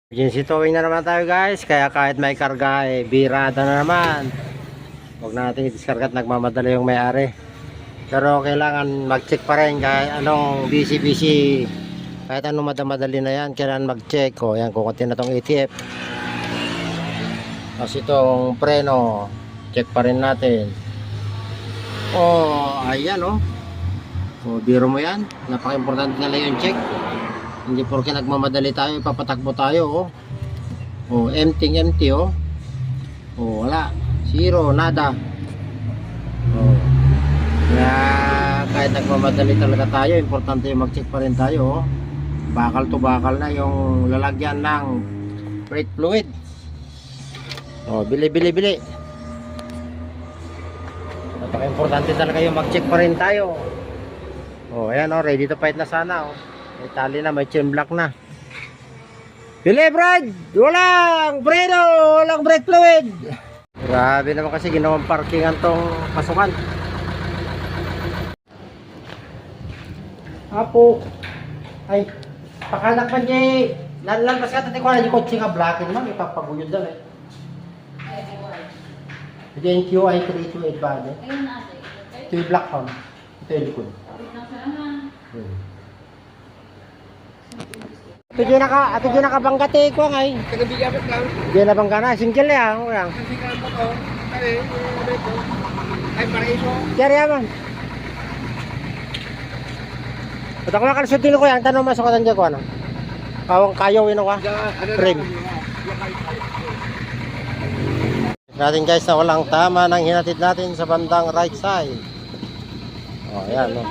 Emergency towing na naman tayo guys, kaya kahit may karga birada na naman. Huwag natin i-discard at nagmamadali yung may-ari. Pero kailangan mag-check pa rin kahit anong busy. Kahit anong madamadali na yan, kailangan mag-check. O yan, kukunti na itong ATF. Tapos itong preno, check pa rin natin. O, ayan o. O, biro mo yan. Napaka-importante na lang yung check. Hindi porke nagmamadali tayo, ipapatakbo tayo, oh. Oh, empty, oh. Oh, wala. Zero, nada. Oh. Kaya kahit nagmamadali talaga tayo, importante yung mag-check pa rin tayo, oh. Bakal to bakal na yung lalagyan ng brake fluid. Oh, bili. Napaka-importante talaga yung mag-check pa rin tayo. Oh, ayan, oh, ready to fight na sana, oh. May tali na, may chain block na. Pili, Brad! Walang preno! Walang brake fluid! Grabe naman kasi ginawang parkingan tong pasukan. Apo! Ay, pakanak man di. Lalabas ka tati ko na di kotse nga blackin man. Ipapaguyod lang eh. Ito yung QI328 ba? Ito yung black phone. Ito yung likod. Ito dyan nakabanggati ko ngay. Tagabigabat lang. Diyan na bangga na, single yan. Tagabigabat mo to. Ay, paraiso. Kaya yaman. Ito ko makalisutin ko yan. Tanong masukatan dyan ko ano. Kawang kayaw yun ako. Frame. Natin guys na walang tama ng hinatid natin sa bandang right side. O, ayan o.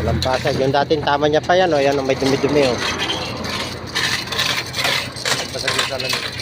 Walang pasag. Yung dating tama niya pa yan o. Ayan o, may dumi-dumi o. Pasag na sa lamin.